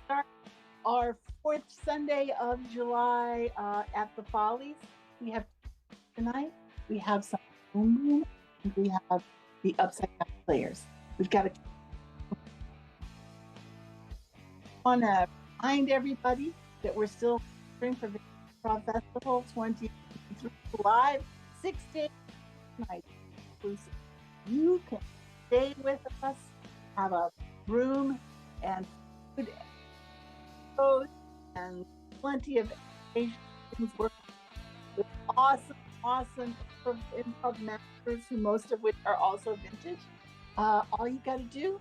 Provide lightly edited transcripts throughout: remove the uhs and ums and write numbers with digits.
start our fourth Sunday of July at the Follies. We have tonight. We have some BoomBoom, and we have the Upside Down Players. We've got to want to remind everybody that we're still preparing for the Improv Festival 2023 live, 6 days tonight exclusive. You can stay with us, have a room and food and plenty of education work with awesome improv masters, who most of which are also vintage. All you got to do,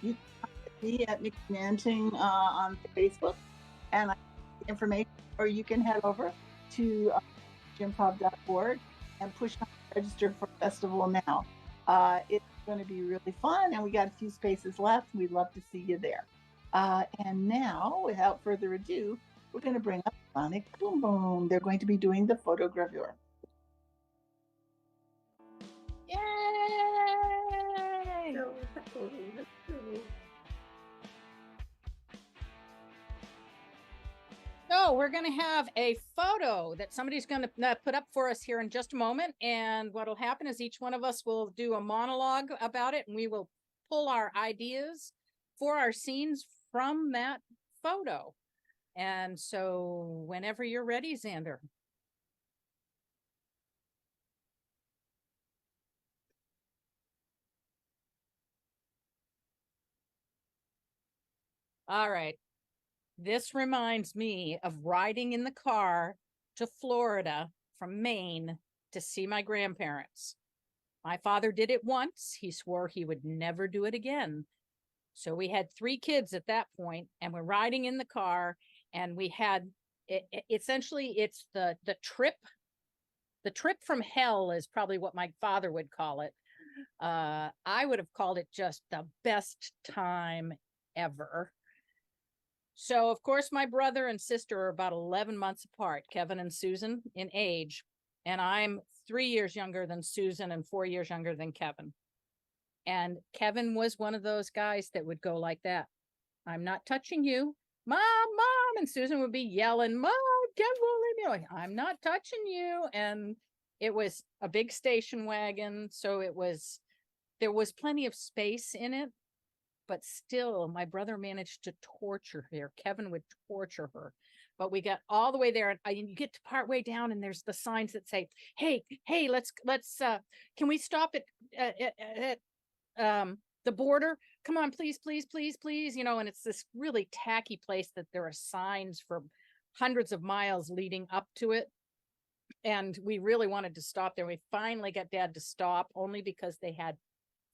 you can contact me at Nikki Manting on Facebook, and I have the information, or you can head over to improv.org and push on register for festival now. It's going to be really fun, and we got a few spaces left. We'd love to see you there. And now, without further ado, we're going to bring up Sonic BoomBoom. They're going to be doing the photogravure. Yay! So we're going to have a photo that somebody's going to put up for us here in just a moment. And what will happen is each one of us will do a monologue about it, and we will pull our ideas for our scenes from that photo. And so whenever you're ready, Xander. All right. This reminds me of riding in the car to Florida from Maine to see my grandparents. My father did it once. He swore he would never do it again. So we had 3 kids at that point, and we're riding in the car, and we had essentially it's the trip. The trip from hell is probably what my father would call it. I would have called it just the best time ever. So, of course, my brother and sister are about 11 months apart, Kevin and Susan, in age. And I'm 3 years younger than Susan and 4 years younger than Kevin. And Kevin was one of those guys that would go like that. I'm not touching you. Mom, Mom. And Susan would be yelling, Mom, Kevin won't leave me alone. I'm not touching you. And it was a big station wagon. So there was plenty of space in it. But still, my brother managed to torture her. Kevin would torture her. But we got all the way there, and you get to part way down, and there's the signs that say, "Hey, let's can we stop at the border? Come on, please, please, please, please." You know, and it's this really tacky place that there are signs for hundreds of miles leading up to it. And we really wanted to stop there. We finally got Dad to stop, only because they had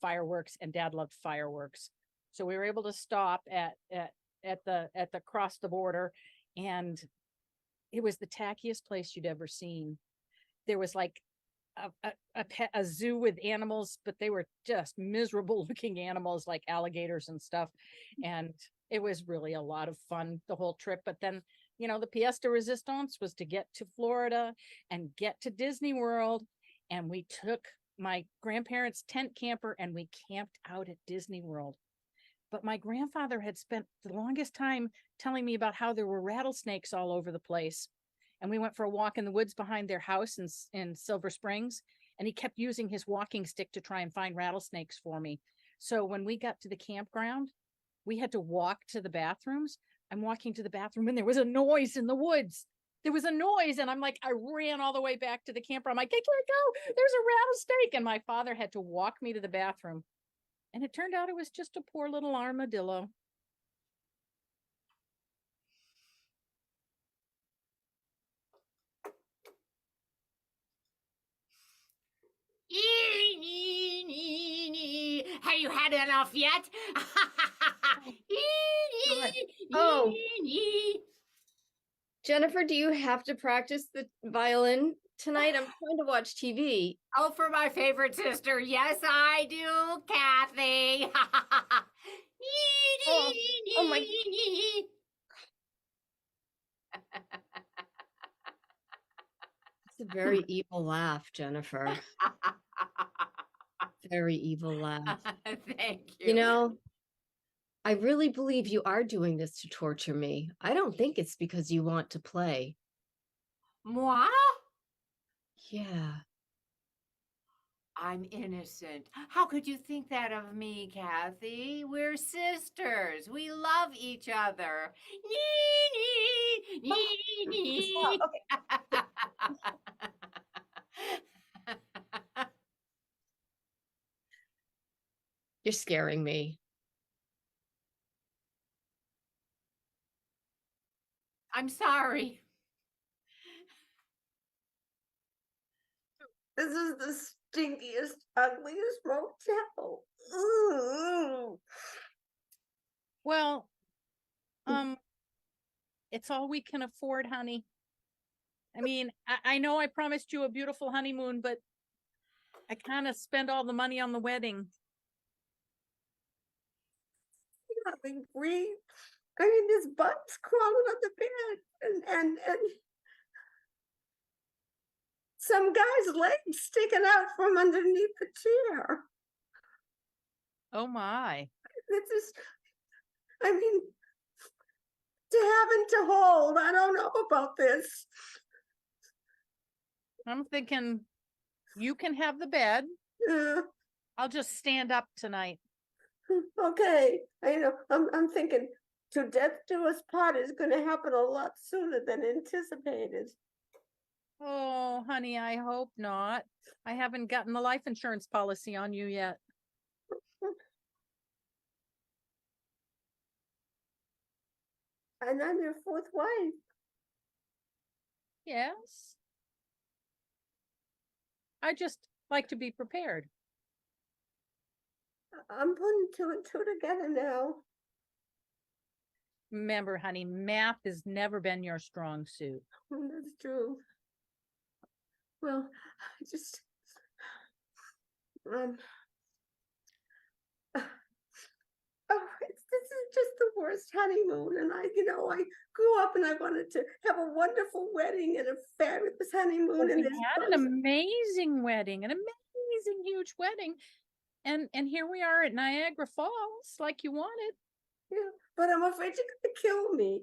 fireworks, and Dad loved fireworks. So we were able to stop at the cross the border, and it was the tackiest place you'd ever seen. There was like a zoo with animals, but they were just miserable looking animals like alligators and stuff. And it was really a lot of fun, the whole trip. But then, you know, the pièce de résistance was to get to Florida and get to Disney World. And we took my grandparents' tent camper and we camped out at Disney World. But my grandfather had spent the longest time telling me about how there were rattlesnakes all over the place. And we went for a walk in the woods behind their house in Silver Springs. And he kept using his walking stick to try and find rattlesnakes for me. So when we got to the campground, we had to walk to the bathrooms. I'm walking to the bathroom, and there was a noise in the woods. There was a noise, and I'm like, I ran all the way back to the camper. I'm like, I can't go. There's a rattlesnake. And my father had to walk me to the bathroom. And it turned out it was just a poor little armadillo. Have you had enough yet? Oh. Jennifer, do you have to practice the violin tonight? I'm trying to watch TV. Oh, for my favorite sister. Yes, I do, Kathy. Oh my. It's a very evil laugh, Jennifer. Very evil laugh. Thank you. You know, I really believe you are doing this to torture me. I don't think it's because you want to play. Moi? Yeah. I'm innocent. How could you think that of me, Kathy? We're sisters. We love each other. Nee, nee, nee, nee. You're scaring me. I'm sorry. This is the stinkiest, ugliest motel. Ooh. Well, it's all we can afford, honey. I mean, I know I promised you a beautiful honeymoon, but I kind of spent all the money on the wedding. I breathe. I mean, this butt's crawling on the bed, and some guy's legs sticking out from underneath the chair. Oh my. This is, I mean, to have and to hold. I don't know about this. I'm thinking you can have the bed. Uh, I'll just stand up tonight. okay, I'm thinking to death do us part is going to happen a lot sooner than anticipated. Oh, honey, I hope not. I haven't gotten the life insurance policy on you yet. And I'm your fourth wife. Yes. I just like to be prepared. I'm putting two and two together now. Remember, honey, math has never been your strong suit. That's true. Well, I just this is just the worst honeymoon, and I grew up and I wanted to have a wonderful wedding and a fabulous honeymoon. Well, And we this had an amazing wedding, an amazing huge wedding, and here we are at Niagara Falls, like you wanted. yeah, but I'm afraid you're going to kill me.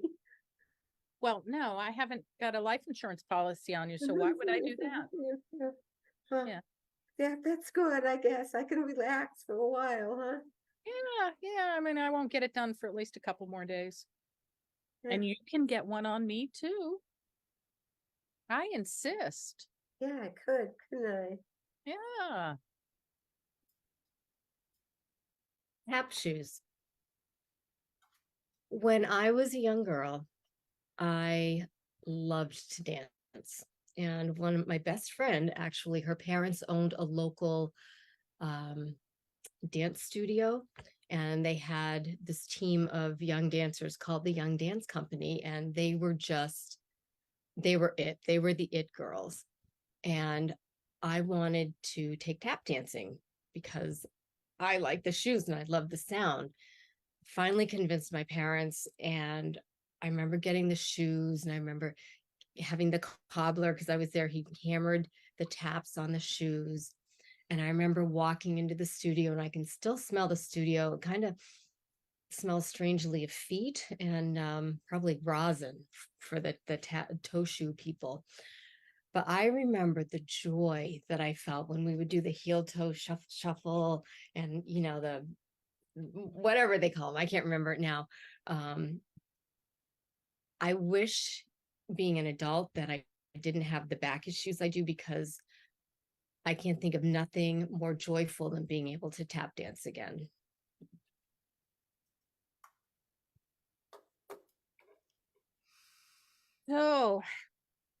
Well, no, I haven't got a life insurance policy on you, so why would I do that? Yeah. Yeah, that's good, I guess. I can relax for a while, huh? Yeah. I mean, I won't get it done for at least a couple more days. Yeah. And you can get one on me too. I insist. Yeah, I could, couldn't I? Yeah. Tap shoes. When I was a young girl, I loved to dance. And one of my best friend, actually, her parents owned a local dance studio. And they had this team of young dancers called the Young Dance Company. And they were it. They were the it girls. And I wanted to take tap dancing because I like the shoes and I love the sound. Finally convinced my parents, and I remember getting the shoes, and I remember having the cobbler, because I was there, he hammered the taps on the shoes. And I remember walking into the studio, and I can still smell the studio. It kind of smells strangely of feet and probably rosin for the toe shoe people. But I remember the joy that I felt when we would do the heel toe shuffle and, the whatever they call them. I can't remember it now. I wish being an adult that I didn't have the back issues I do, because I can't think of nothing more joyful than being able to tap dance again. Oh,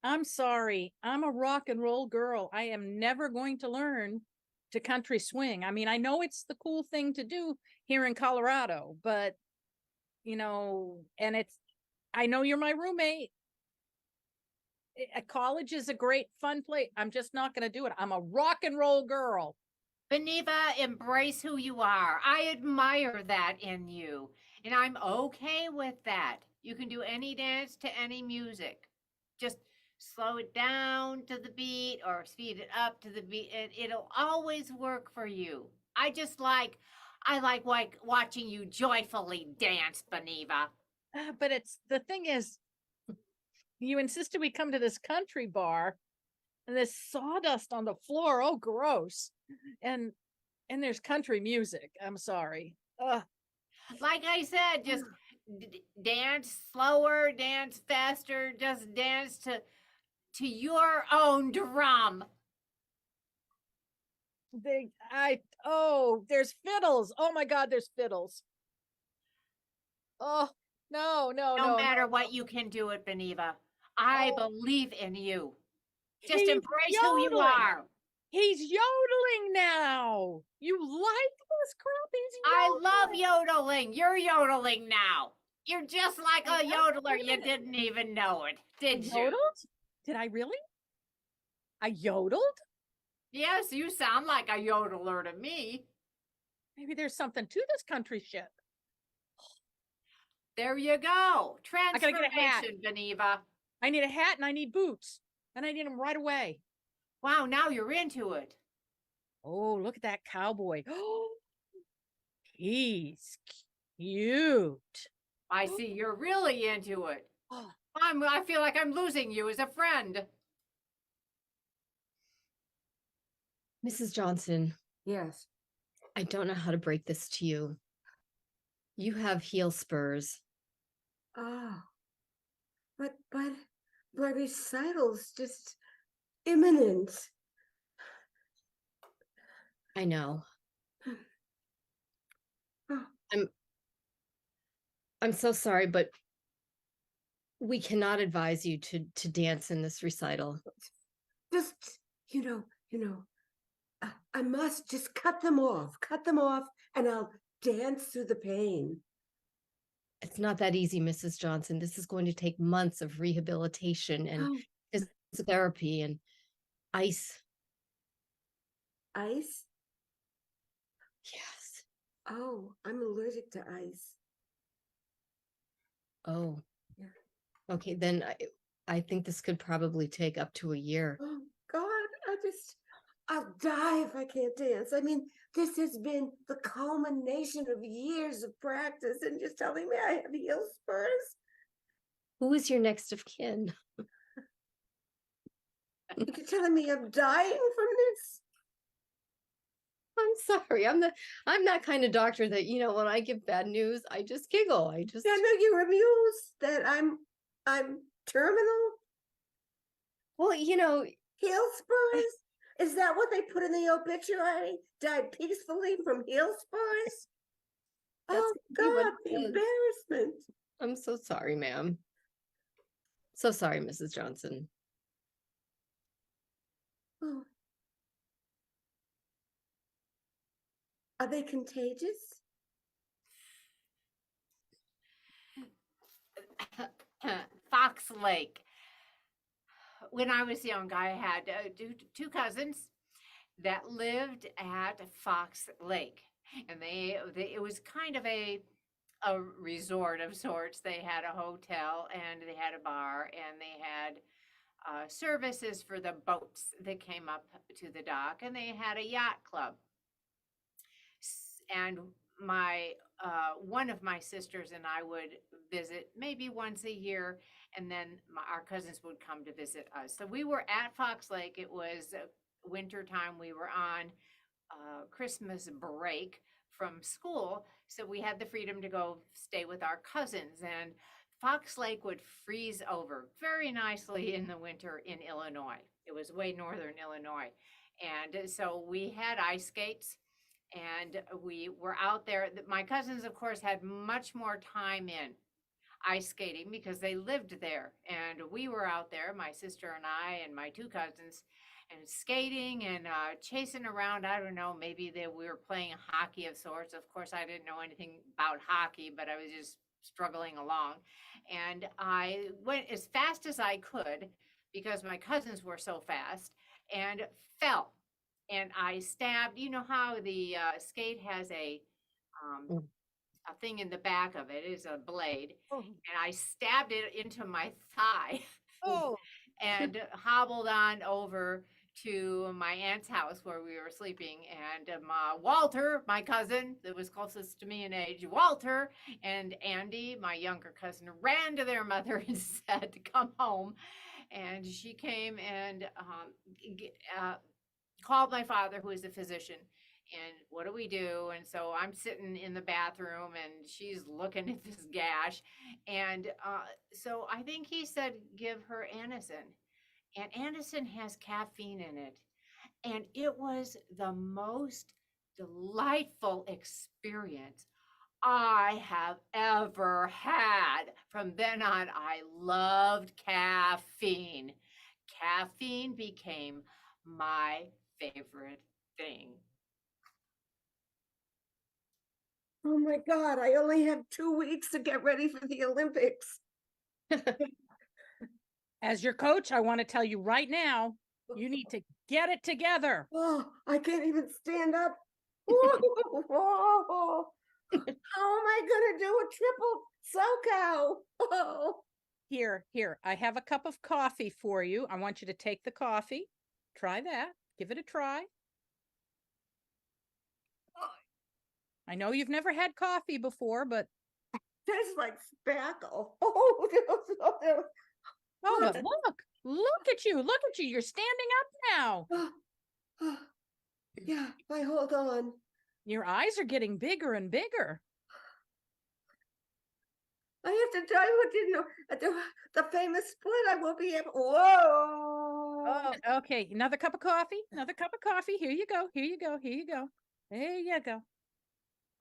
I'm sorry. I'm a rock and roll girl. I am never going to learn to country swing. I mean, I know it's the cool thing to do here in Colorado, but and I know you're my roommate. College is a great fun place. I'm just not going to do it. I'm a rock and roll girl. Beneva, embrace who you are. I admire that in you, and I'm okay with that. You can do any dance to any music. Just slow it down to the beat or speed it up to the beat, and it'll always work for you. I like watching you joyfully dance, Beneva. But the thing is, you insisted we come to this country bar, and there's sawdust on the floor. Oh, gross! And there's country music. I'm sorry. Ugh. Like I said, just dance slower, dance faster, just dance to your own drum. There's fiddles. Oh my God, there's fiddles. Oh, no. No matter what, you can do it, Beneva. I believe in you. Just He's embrace who you yodeling. are. He's yodeling now. You like this crap? He's I yodeling. love yodeling. You're yodeling now. You're just like a yodeler. You didn't even know it, did you? Yodeled? Did I really? I yodeled? Yes, you sound like a yodeler to me. Maybe there's something to this country shit. There you go. gotta get a hat. Transformation, Beneva. I need a hat and I need boots. And I need them right away. Wow, now you're into it. Oh, look at that cowboy. Oh, he's cute. I see you're really into it. Oh, I feel like I'm losing you as a friend. Mrs. Johnson, Yes. I don't know how to break this to you. You have heel spurs. Oh. But my recital's just imminent. I know. Oh. I'm so sorry, but we cannot advise you to dance in this recital. Just, you know, I must just cut them off, and I'll dance through the pain. It's not that easy, Mrs. Johnson. This is going to take months of rehabilitation and Oh, physical therapy and ice. ice? Yes. Oh, I'm allergic to ice. Oh. Yeah. Okay, then I think this could probably take up to a year. Oh, God, I'll die if I can't dance. I mean, this has been the culmination of years of practice, and just telling me I have heel spurs? Who is your next of kin? You're telling me I'm dying from this? I'm sorry. I'm that kind of doctor that, when I give bad news, I just giggle. I know you're amused that I'm terminal. Well, Heel spurs? Is that what they put in the obituary? Died peacefully from heel spurs? That's Oh, gonna be what God, it the says. embarrassment. I'm so sorry, ma'am. So sorry, Mrs. Johnson. Oh. Are they contagious? Fox Lake. When I was young, I had two cousins that lived at Fox Lake, and it was kind of a resort of sorts. They had a hotel and they had a bar and they had services for the boats that came up to the dock, and they had a yacht club. And my one of my sisters and I would visit maybe once a year, and then our cousins would come to visit us. So we were at Fox Lake. It was winter time. We were on Christmas break from school, so we had the freedom to go stay with our cousins. And Fox Lake would freeze over very nicely in the winter in Illinois. It was way northern Illinois, and so we had ice skates. And we were out there. My cousins, of course, had much more time in ice skating because they lived there. And we were out there, my sister and I and my two cousins, and skating and chasing around. I don't know, maybe we were playing hockey of sorts. Of course, I didn't know anything about hockey, but I was just struggling along. And I went as fast as I could because my cousins were so fast, and fell. And I stabbed. You know how the skate has a thing in the back of it is a blade, and I stabbed it into my thigh. Oh. And hobbled on over to my aunt's house where we were sleeping, and Walter, my cousin that was closest to me in age, Walter and Andy, my younger cousin, ran to their mother and said to come home, and she came and called my father, who is a physician. And what do we do? And so I'm sitting in the bathroom and she's looking at this gash. And so I think he said, give her Anacin. And Anacin has caffeine in it. And it was the most delightful experience I have ever had. From then on, I loved caffeine. Caffeine became my favorite thing. Oh my God, I only have 2 weeks to get ready for the Olympics. As your coach, I want to tell you right now, you need to get it together. Oh, I can't even stand up. Whoa, whoa. How am I gonna do a triple SoCo? Oh. Here, I have a cup of coffee for you. I want you to take the coffee. Try that. Give it a try. I know you've never had coffee before, but Tastes like spackle. oh, but look at you. Look at you. You're standing up now. Yeah, I hold on. Your eyes are getting bigger and bigger. I have to tell you what you know. The famous split. I will be able. Whoa. Oh, okay. Another cup of coffee. Another cup of coffee. Here you go. Here you go. Here you go. There you go.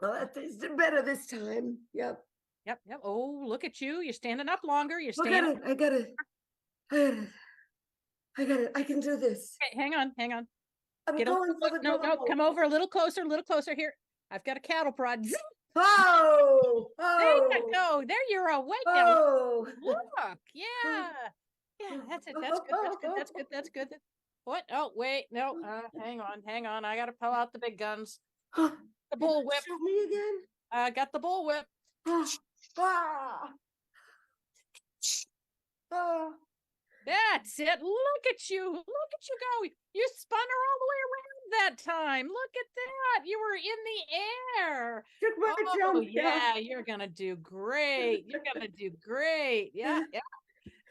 Well, that tasted better this time. Yep. Yep. Oh, look at you. You're standing up longer. You're I standing. got it. I can do this. Okay, hang on. I'm Get going for the no, goal. come over a little closer here. I've got a cattle prod. Oh, There you go. There you're awake now. oh. Look. Yeah. That's it. That's good. What? Oh, wait. No. Hang on. I gotta pull out the big guns. The bullwhip. Shoot me again? I got the bullwhip. Ah. Ah. That's it. Look at you. Look at you go. You spun her all the way around that time. Look at that. You were in the air. Took my Oh, jump. yeah. You're going to do great. Yeah.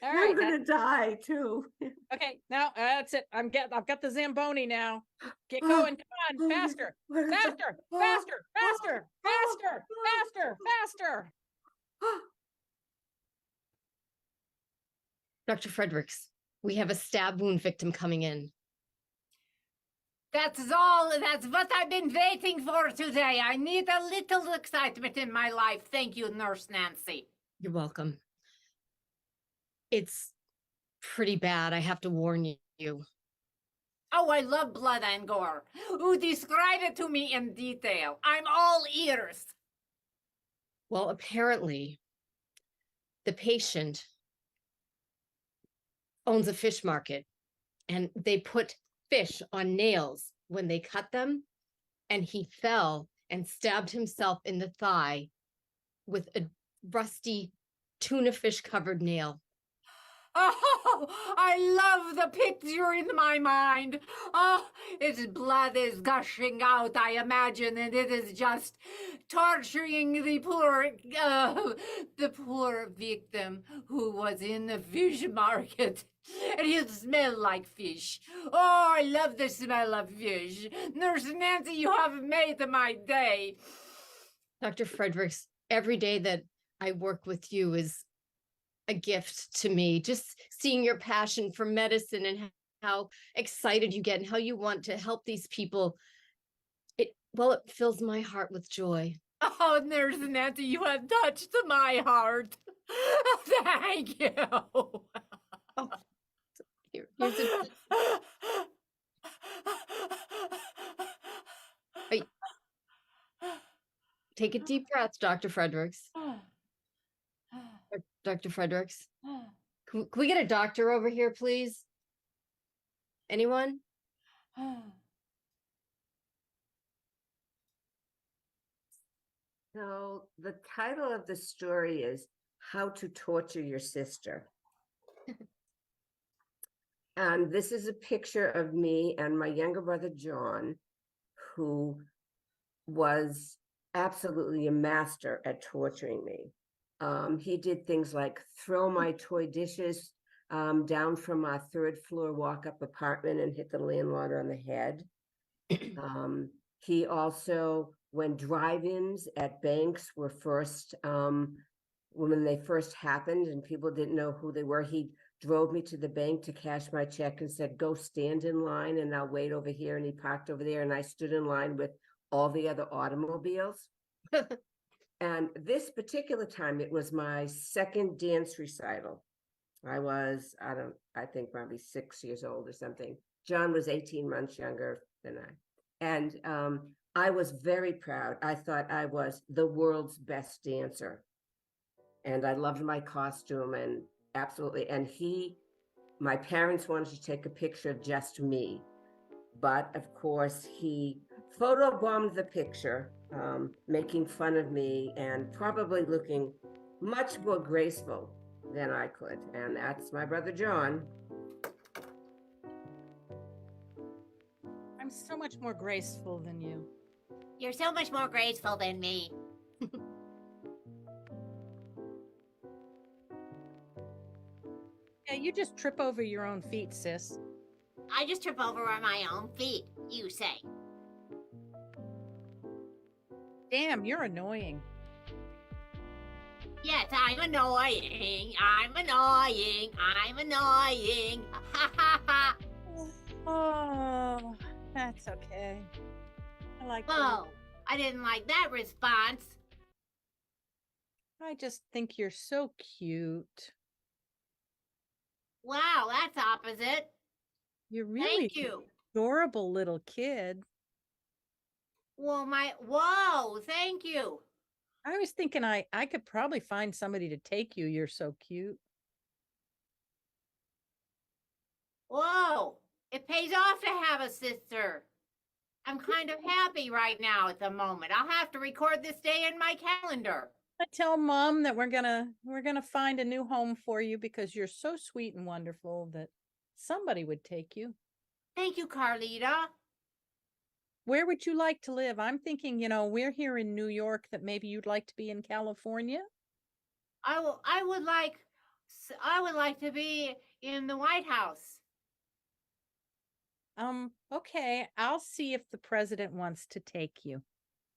All I'm right. gonna die too. Okay. Now that's it. I've got the Zamboni now. Get going. Come on. Faster. Dr. Fredericks, we have a stab wound victim coming in. That's all. That's what I've been waiting for today. I need a little excitement in my life. Thank you, Nurse Nancy. You're welcome. It's pretty bad. I have to warn you. Oh, I love blood and gore. Ooh, describe it to me in detail. I'm all ears. Well, apparently, the patient owns a fish market, and they put fish on nails when they cut them, and he fell and stabbed himself in the thigh with a rusty tuna fish covered nail. Oh, I love the picture in my mind. Oh, his blood is gushing out, I imagine, and it is just torturing the poor victim who was in the fish market. And he'll smell like fish. Oh, I love the smell of fish. Nurse Nancy, you have made my day. Dr. Fredericks, every day that I work with you is a gift to me. Just seeing your passion for medicine and how excited you get and how you want to help these people. It fills my heart with joy. Oh, Nurse Nancy, you have touched my heart. Thank you. Oh, here's a... Take a deep breath, Dr. Fredericks. Dr. Fredericks. Can we get a doctor over here, please? Anyone? So the title of the story is How to Torture Your Sister. And this is a picture of me and my younger brother, John, who was absolutely a master at torturing me. He did things like throw my toy dishes down from our third floor walk-up apartment and hit the landlord on the head. He also, when drive-ins at banks were first, when they first happened and people didn't know who they were, he drove me to the bank to cash my check and said, go stand in line and I'll wait over here. And he parked over there and I stood in line with all the other automobiles. And this particular time, it was my second dance recital. I think probably 6 years old or something. John was 18 months younger than I. And I was very proud. I thought I was the world's best dancer. And I loved my costume and absolutely. And my parents wanted to take a picture of just me. But of course, he photobombed the picture, making fun of me and probably looking much more graceful than I could. And that's my brother, John. I'm so much more graceful than you. You're so much more graceful than me. Yeah, you just trip over your own feet, sis. I just trip over on my own feet, you say. Damn, you're annoying. Yes, I'm annoying. I'm annoying. I'm annoying. Ha ha ha. Oh, that's okay. I like Whoa, I didn't like that response. I just think you're so cute. Wow, that's opposite. You're really Thank you. adorable little kid. Well, whoa, thank you. I was thinking I could probably find somebody to take you. You're so cute. Whoa, it pays off to have a sister. I'm kind of happy right now at the moment. I'll have to record this day in my calendar. I tell Mom that we're gonna find a new home for you because you're so sweet and wonderful that somebody would take you. Thank you, Carlita. Where would you like to live? I'm thinking, we're here in New York, that maybe you'd like to be in California. I would like to be in the White House. Okay, I'll see if the president wants to take you.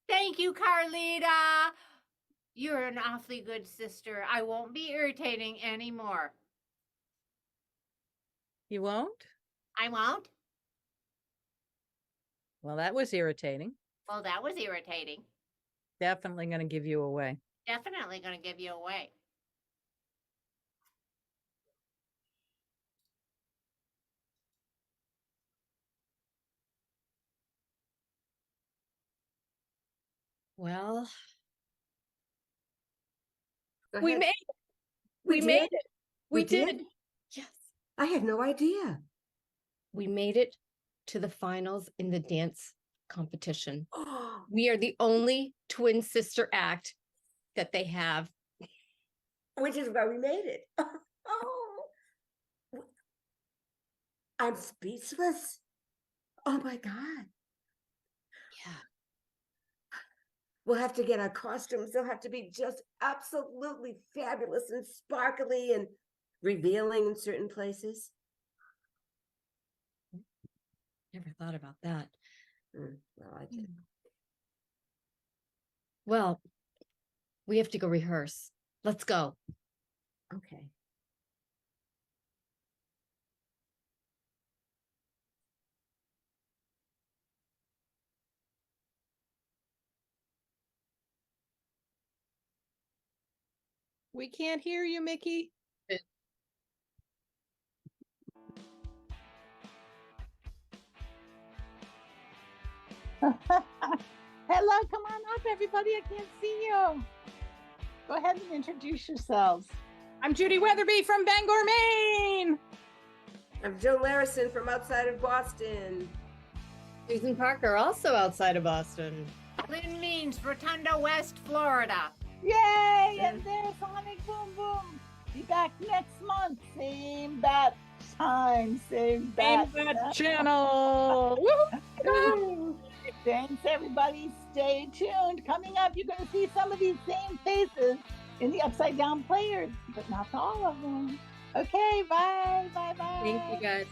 Thank you, Carlita. You're an awfully good sister. I won't be irritating anymore. You won't? I won't? Well, that was irritating. Well, that was irritating. Definitely going to give you away. Definitely going to give you away. Well, Go we ahead. made it. We made did? it. We We did? did. Yes. I had no idea. We made it to the finals in the dance competition. Oh, We are the only twin sister act that they have. which is why we made it. Oh, I'm speechless. Oh my God. Yeah. We'll have to get our costumes. They'll have to be just absolutely fabulous and sparkly and revealing in certain places. Never thought about that. Well, I did. Well, we have to go rehearse. Let's go. Okay. We can't hear you, Mickey. Hello, come on up, everybody. I can't see you. Go ahead and introduce yourselves. I'm Judy Weatherby from Bangor, Maine. I'm Joan Larison from outside of Boston. Susan Parker, also outside of Boston. Lynn Means, Rotunda, West Florida. Yay! And there's Sonic Boom Boom. Be back next month. Same bat time. Same bat channel. Woo! Thanks, everybody. Stay tuned. Coming up, you're going to see some of these same faces in the Upside Down Players, but not all of them. Okay, bye. Bye. Thank you guys.